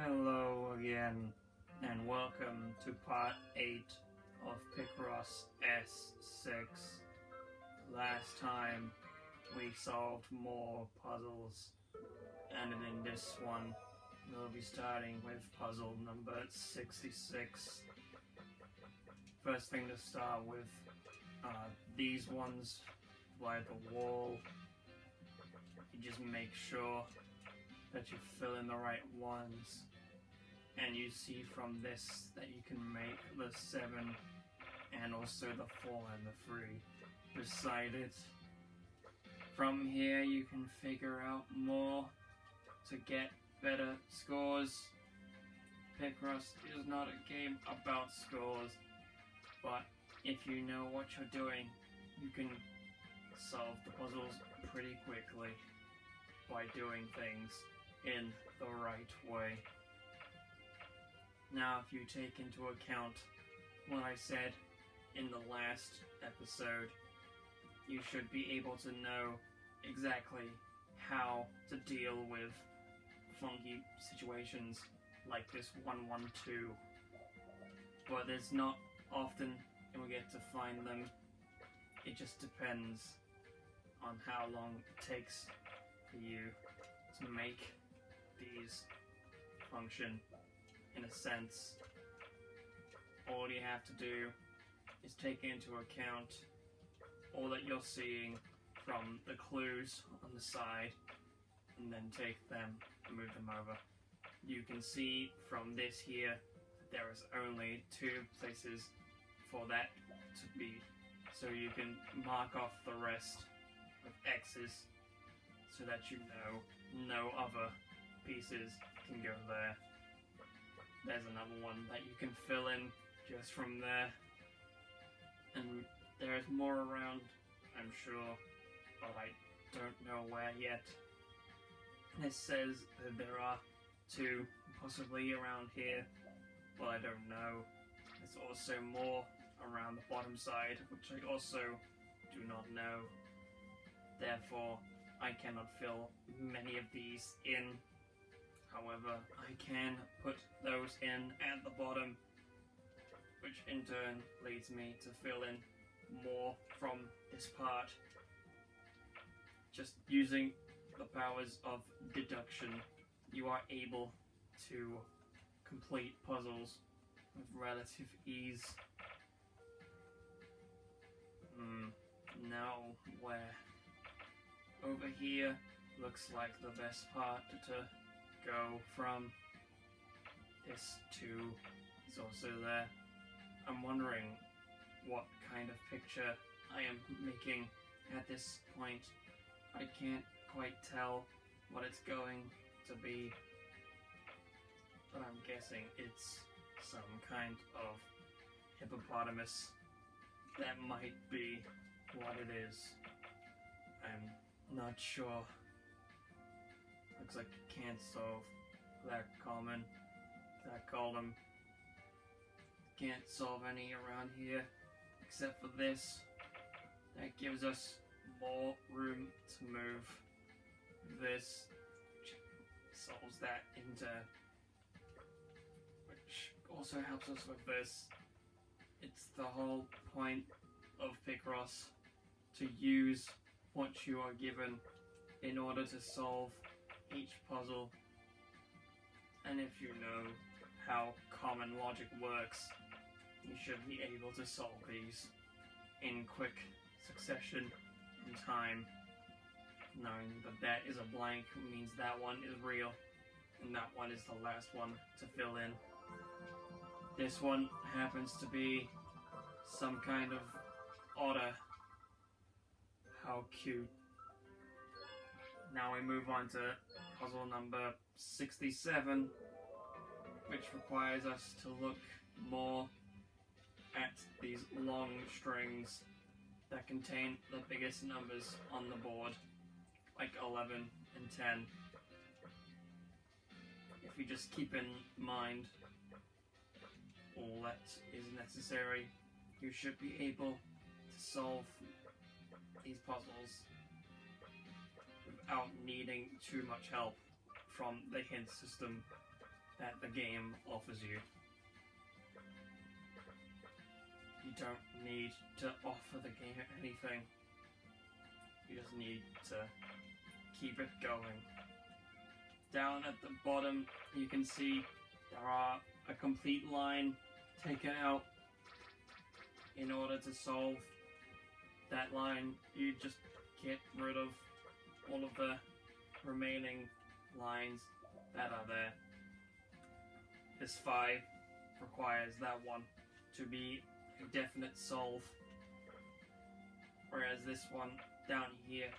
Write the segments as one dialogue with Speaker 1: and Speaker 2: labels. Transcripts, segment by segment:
Speaker 1: Hello again, and welcome to part 8 of Picross S6. Last time we solved more puzzles, and in this one we'll be starting with puzzle number 66. First thing to start with are these ones by the wall. You just make sure that you fill in the right ones, and you see from this that you can make the 7 and also the 4 and the 3 beside it. From here you can figure out more to get better scores. Picross is not a game about scores, but if you know what you're doing, you can solve the puzzles pretty quickly by doing things in the right way. Now, if you take into account what I said in the last episode, you should be able to know exactly how to deal with funky situations like this 112. But it's not often you'll get to find them. It just depends on how long it takes for you to make these function. In a sense, all you have to do is take into account all that you're seeing from the clues on the side, and then take them and move them over. You can see from this here that there is only 2 places for that to be, so you can mark off the rest with X's so that you know no other pieces can go there. There's another one that you can fill in just from there, and there's more around, I'm sure, but I don't know where yet. This says that there are 2 possibly around here, but I don't know. There's also more around the bottom side, which I also do not know. Therefore, I cannot fill many of these in. However, I can put those in at the bottom, which in turn leads me to fill in more from this part. Just using the powers of deduction, you are able to complete puzzles with relative ease. Now, where? Over here looks like the best part to go from. This too is also there. I'm wondering what kind of picture I am making at this point. I can't quite tell what it's going to be, but I'm guessing it's some kind of hippopotamus. That might be what it is. I'm not sure. Looks like you can't solve that common, that column. Can't solve any around here except for this. That gives us more room to move. This solves that into, which also helps us with this. It's the whole point of Picross to use what you are given in order to solve each puzzle. And if you know how common logic works, you should be able to solve these in quick succession in time. Knowing that that is a blank means that one is real, and that one is the last one to fill in. This one happens to be some kind of otter. How cute. Now we move on to puzzle number 67, which requires us to look more at these long strings that contain the biggest numbers on the board, like 11 and 10. If you just keep in mind all that is necessary, you should be able to solve these puzzles without needing too much help from the hint system. that the game offers you. You don't need to offer the game anything. You just need to keep it going. Down at the bottom, you can see there are a complete line taken out. In order to solve that line, you just get rid of all of the remaining lines that are there. This 5 requires that one to be a definite solve, whereas this one down here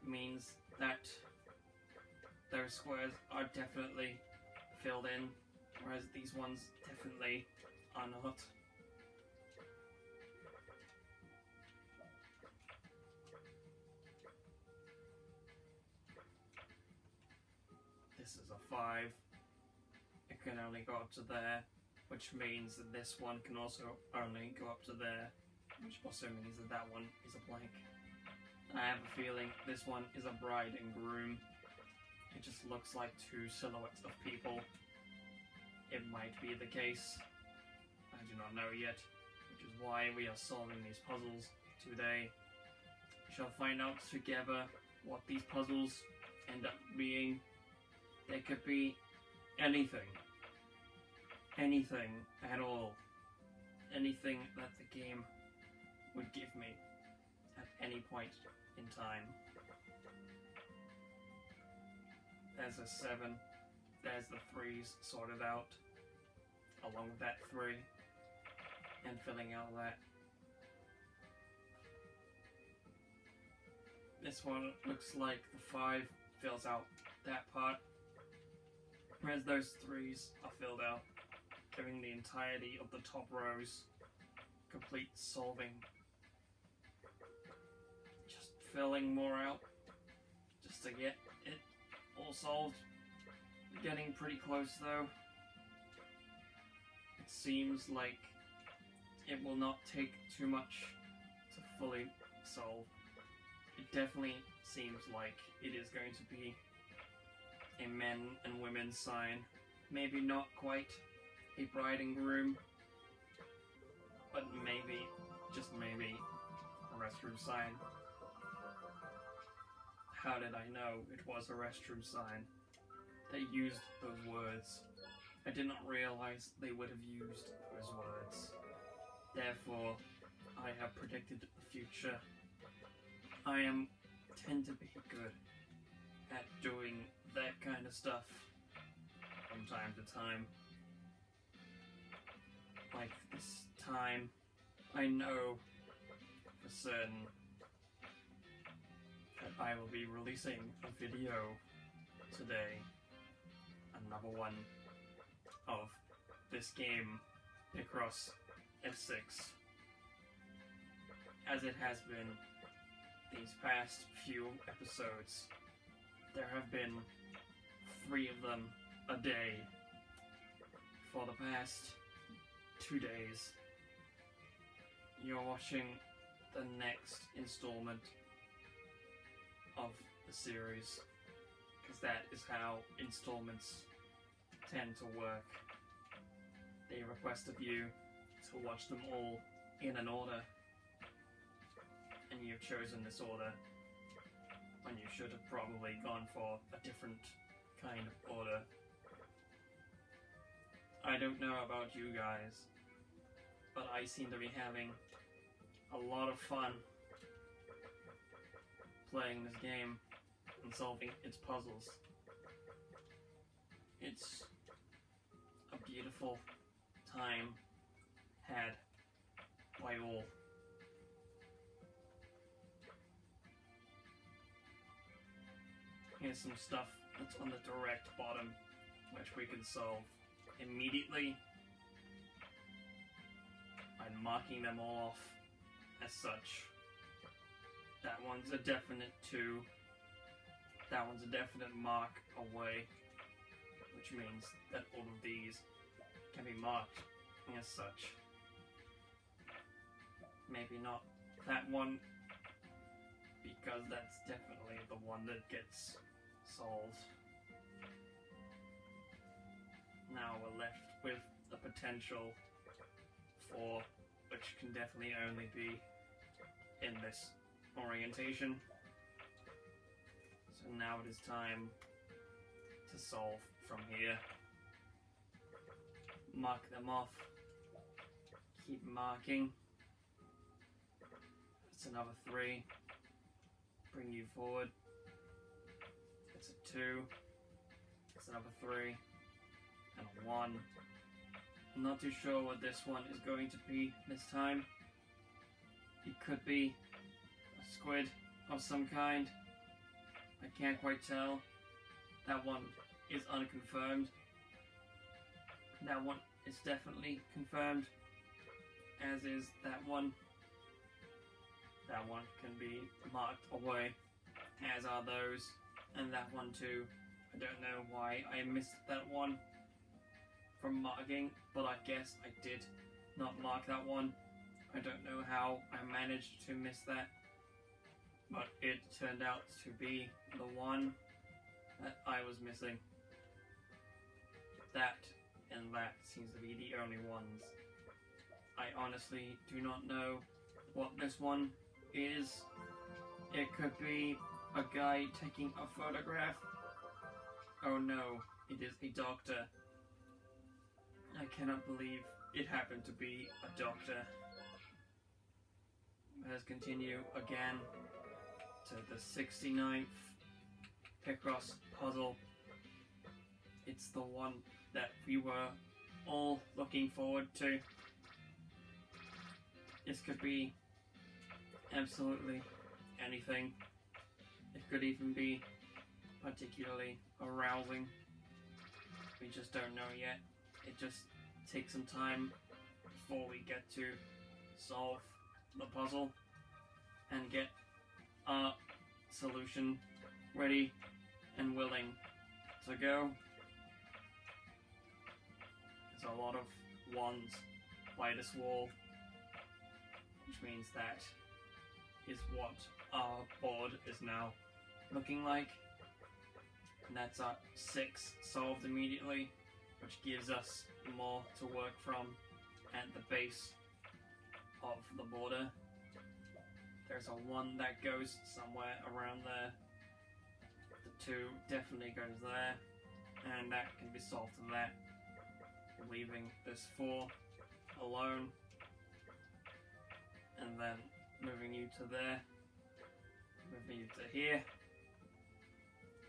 Speaker 1: means that those squares are definitely filled in, whereas these ones definitely are not. This is a 5. It can only go up to there, which means that this one can also only go up to there, which also means that that one is a blank. I have a feeling this one is a bride and groom. It just looks like 2 silhouettes of people. It might be the case. I do not know yet, which is why we are solving these puzzles today. We shall find out together what these puzzles end up being. They could be anything. Anything at all. Anything that the game would give me at any point in time. There's a 7. There's the 3s sorted out. Along with that 3. And filling out that. This one looks like the 5 fills out that part. Whereas those 3s are filled out, giving the entirety of the top rows complete solving. Just filling more out, just to get it all solved. Getting pretty close though. It seems like it will not take too much to fully solve. It definitely seems like it is going to be a men and women's sign. Maybe not quite a bride and groom, but maybe, just maybe, a restroom sign. How did I know it was a restroom sign? They used those words. I did not realize they would have used those words. Therefore, I have predicted the future. I tend to be good at doing that kind of stuff from time to time. Like this time, I know for certain that I will be releasing a video today, another one of this game, Picross F6, as it has been these past few episodes. There have been 3 of them a day for the past 2 days. You're watching the next installment of the series, because that is how installments tend to work. They request of you to watch them all in an order, and you've chosen this order when you should have probably gone for a different kind of order. I don't know about you guys, but I seem to be having a lot of fun playing this game and solving its puzzles. It's a beautiful time had by all. Here's some stuff that's on the direct bottom, which we can solve immediately. I'm marking them all off as such. That one's a definite 2. That one's a definite mark away, which means that all of these can be marked as such. Maybe not that one, because that's definitely the one that gets solved. now we're left with the potential for, which can definitely only be in this orientation. So now it is time to solve from here. Mark them off. Keep marking. That's another 3. Bring you forward. That's a 2. That's another 3. And a 1. I'm not too sure what this one is going to be this time. It could be a squid of some kind. I can't quite tell. That one is unconfirmed. That one is definitely confirmed, as is that one. That one can be marked away, as are those, and that one too. I don't know why I missed that one from marking, but I guess I did not mark that one. I don't know how I managed to miss that, but it turned out to be the one that I was missing. That and that seems to be the only ones. I honestly do not know what this one is. It could be a guy taking a photograph. Oh no, it is a doctor. I cannot believe it happened to be a doctor. Let's continue again to the 69th Picross puzzle. It's the one that we were all looking forward to. This could be absolutely anything. It could even be particularly arousing. We just don't know yet. It just takes some time before we get to solve the puzzle and get our solution ready and willing to go. There's a lot of ones by this wall, which means that is what our board is now looking like. And that's our 6 solved immediately, which gives us more to work from at the base of the border. There's a 1 that goes somewhere around there. The 2 definitely goes there, and that can be solved to that, leaving this 4 alone, and then moving you to there, moving you to here,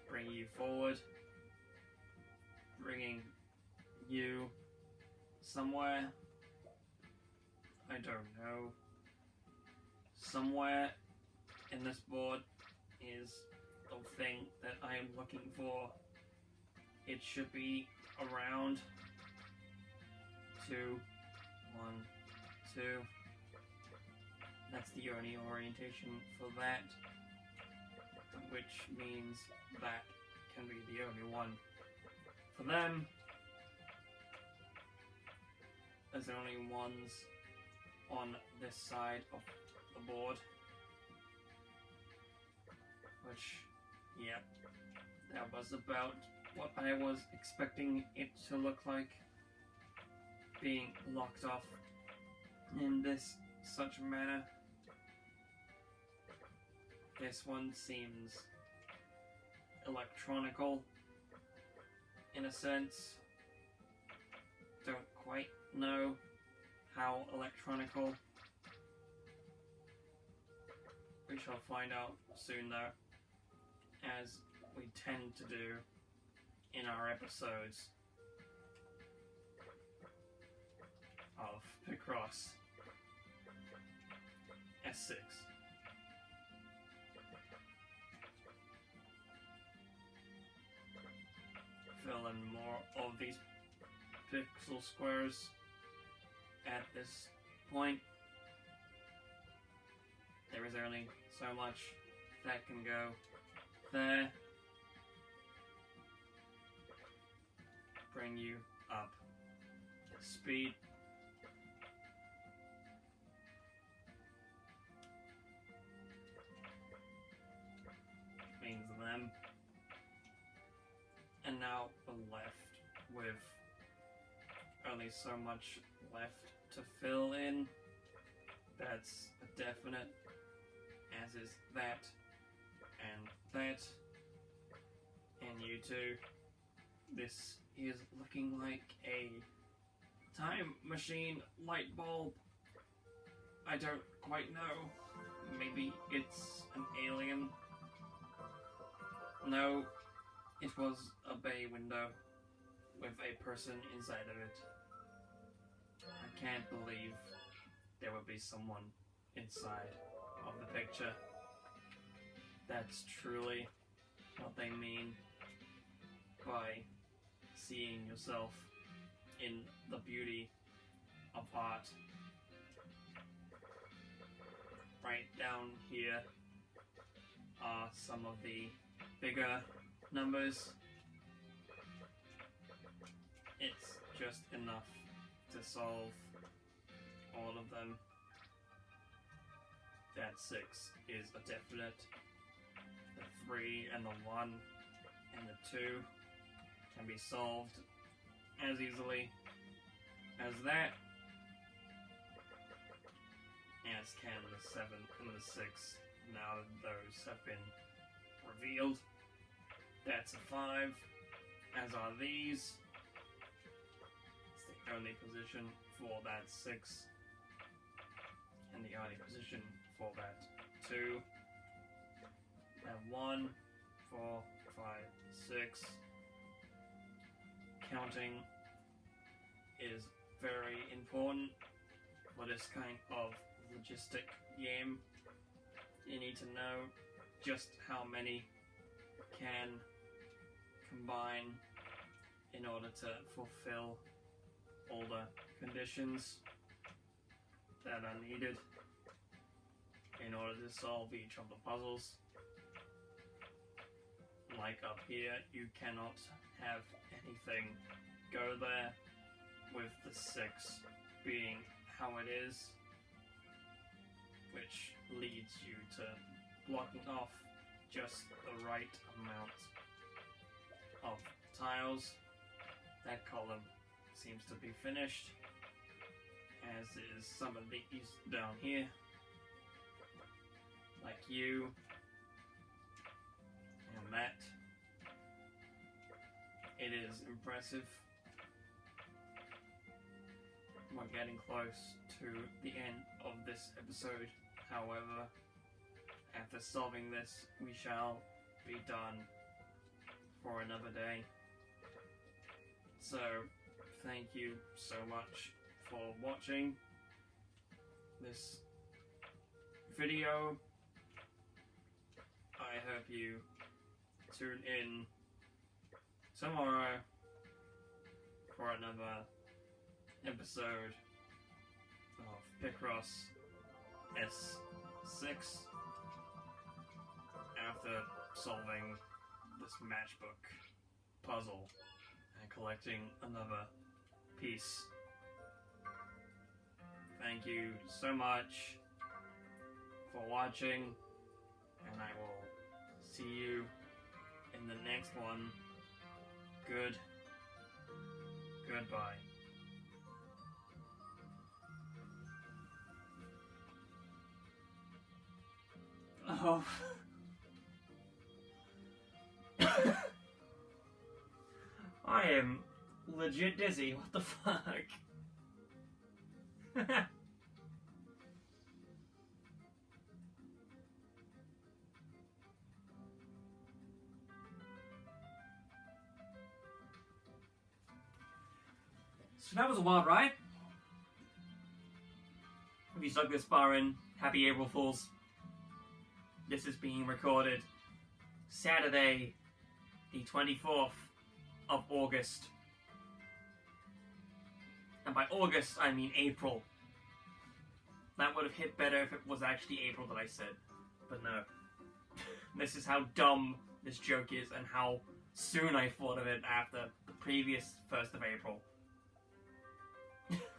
Speaker 1: bring you forward, bringing you somewhere, I don't know, somewhere in this board is the thing that I am looking for. It should be around 2, 1, 2. That's the only orientation for that, which means that can be the only one for them. There's only ones on this side of the board, which, yeah, that was about what I was expecting it to look like, being locked off in such a manner. This one seems electronical in a sense. Don't quite know how electronical. We shall find out soon though, as we tend to do in our episodes of Picross S6. Fill in more of these pixel squares at this point. There is only so much that can go there. Bring you up to speed. Means them. And now we're left with only so much left to fill in. That's a definite, as is that, and that, and you too. This is looking like a time machine light bulb. I don't quite know. Maybe it's an alien. No, it was a bay window with a person inside of it. I can't believe there would be someone inside of the picture. That's truly what they mean by seeing yourself in the beauty of art. Right down here are some of the bigger numbers. It's just enough to solve all of them. That 6 is a definite. The 3 and the 1 and the 2 can be solved as easily as that, as can the 7 and the 6. Now that those have been revealed. That's a 5, as are these. It's the only position for that 6, and the only position for that 2. And 1, 4, 5, 6. Counting is very important for this kind of logistic game. You need to know just how many can combine in order to fulfill all the conditions that are needed in order to solve each of the puzzles. Like up here, you cannot have anything go there, with the 6 being how it is, which leads you to blocking off just the right amount of tiles. That column seems to be finished, as is some of these down here, like you and that. It is impressive. We're getting close to the end of this episode. However, after solving this, we shall be done for another day. So, thank you so much for watching this video. I hope you tune in tomorrow for another episode of Picross S6, after solving this matchbook puzzle and collecting another piece. Thank you so much for watching, and I will see you in the next one. Goodbye. Oh. I am legit dizzy. What the fuck? So that was a wild ride. If you stuck this far in, happy April Fools. This is being recorded Saturday, the 24th of August. And by August, I mean April. That would have hit better if it was actually April that I said. But no. This is how dumb this joke is and how soon I thought of it after the previous 1st of April.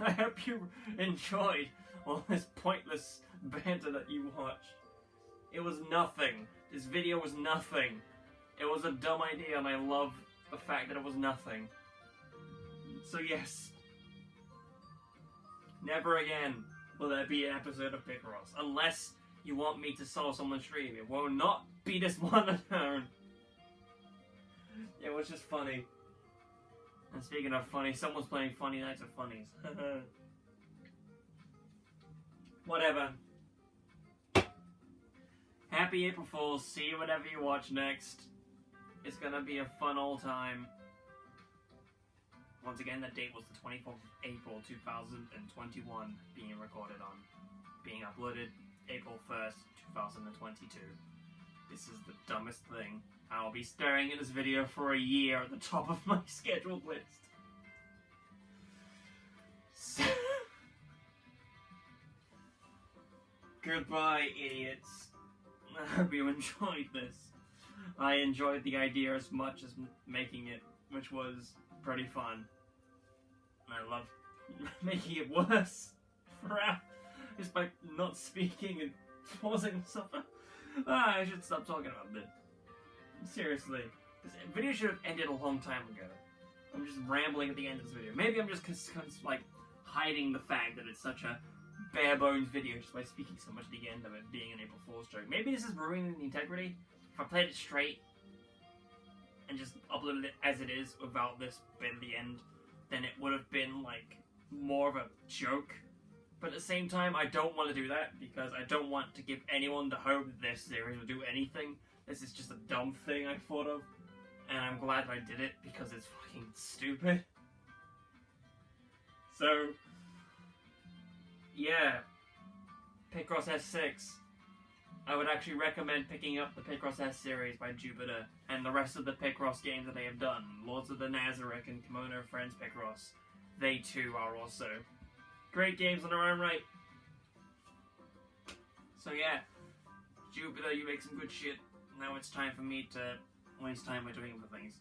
Speaker 1: I hope you enjoyed all this pointless banter that you watched. It was nothing. This video was nothing. It was a dumb idea, and I love the fact that it was nothing. So yes, Never again will there be an episode of Picross. Unless you want me to solo someone's stream. It will not be this one alone. It was just funny. And speaking of funny, someone's playing Funny Nights at Funnies. Whatever. Happy April Fools. See you whatever you watch next. It's gonna be a fun old time. Once again, that date was the 24th of April 2021, being recorded on. Being uploaded April 1st, 2022. This is the dumbest thing. I'll be staring at this video for a year at the top of my scheduled list. So goodbye, idiots. I hope you enjoyed this. I enjoyed the idea as much as making it, which was pretty fun. I love making it worse just by not speaking and pausing stuff. I should stop talking about this. Seriously, this video should have ended a long time ago. I'm just rambling at the end of this video. Maybe I'm just like hiding the fact that it's such a bare bones video just by speaking so much at the end of it being an April Fool's joke. Maybe this is ruining the integrity. If I played it straight and just uploaded it as it is without this bit at the end, then it would have been like more of a joke. But at the same time, I don't want to do that because I don't want to give anyone the hope that this series will do anything. This is just a dumb thing I thought of, and I'm glad I did it because it's fucking stupid. So, yeah, Picross S6. I would actually recommend picking up the Picross S series by Jupiter and the rest of the Picross games that they have done. Lords of the Nazarick and Kimono Friends Picross. They too are also great games on their own right. So yeah, Jupiter, you make some good shit. Now it's time for me to waste time by doing other things.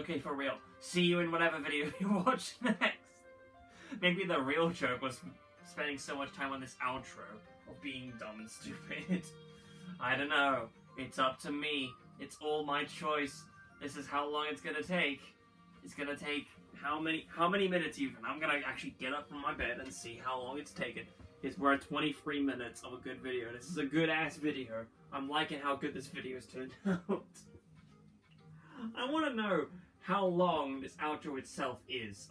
Speaker 1: Okay, for real. See you in whatever video you watch next. Maybe the real joke was spending so much time on this outro of being dumb and stupid. I don't know. It's up to me. It's all my choice. This is how long it's gonna take. It's gonna take how many minutes even. I'm gonna actually get up from my bed and see how long it's taken. We're at 23 minutes of a good video. This is a good ass video. I'm liking how good this video has turned out. I want to know how long this outro itself is.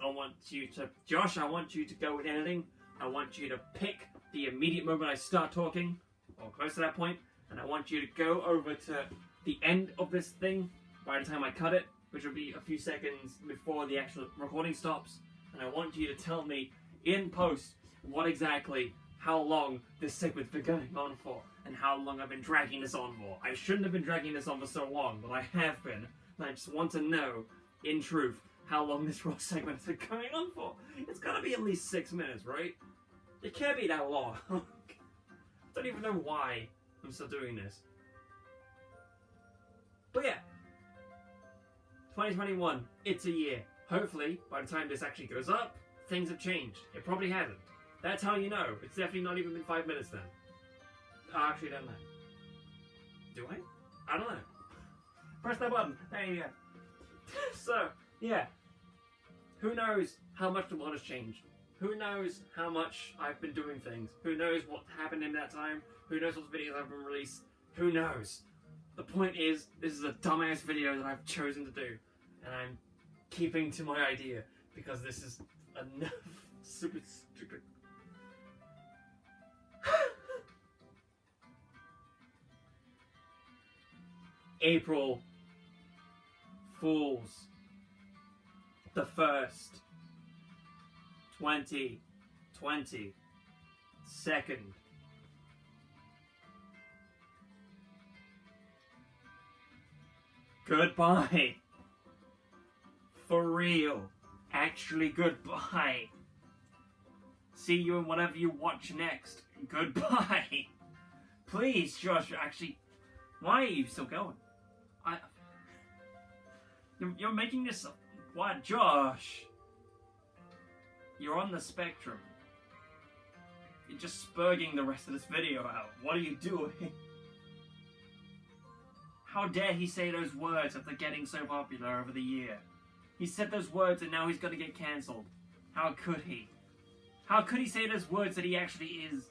Speaker 1: Josh, I want you to go with editing. I want you to pick the immediate moment I start talking, or close to that point, and I want you to go over to the end of this thing by the time I cut it, which will be a few seconds before the actual recording stops, and I want you to tell me in post how long this segment's been going on for, and how long I've been dragging this on for. I shouldn't have been dragging this on for so long, but I have been, and I just want to know, in truth, how long this Raw segment has been going on for. It's gotta be at least 6 minutes, right? It can't be that long. I don't even know why I'm still doing this. But yeah, 2021, it's a year. Hopefully, by the time this actually goes up, things have changed. It probably hasn't. That's how you know. It's definitely not even been 5 minutes then. I actually don't know. Do I? I don't know. Press that button. There you go. So, yeah. Who knows how much the world has changed? Who knows how much I've been doing things? Who knows what happened in that time? Who knows what videos have been released? Who knows? The point is, this is a dumbass video that I've chosen to do. And I'm keeping to my idea. Because this is enough super stupid. April Fools. The 1st. 2020. 2nd. Goodbye. For real. Actually, goodbye. See you in whatever you watch next. Goodbye. Please, Josh, actually, why are you still going? You're making this... What, Josh? You're on the spectrum. You're just spurging the rest of this video out. What are you doing? How dare he say those words after getting so popular over the year? He said those words and now he's gonna get cancelled. How could he? How could he say those words that he actually is?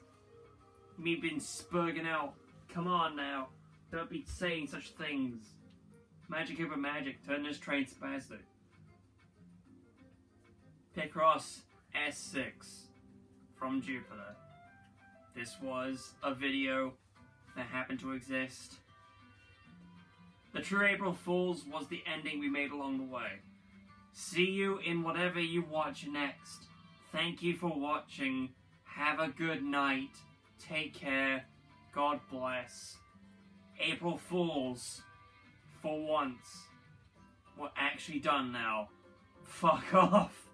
Speaker 1: Me being spurging out. Come on now. Don't be saying such things. Magic over magic. Turn this train spastic. Picross S6 from Jupiter. This was a video that happened to exist. The true April Fools was the ending we made along the way. See you in whatever you watch next. Thank you for watching. Have a good night. Take care. God bless. April Fools, for once, were actually done now. Fuck off.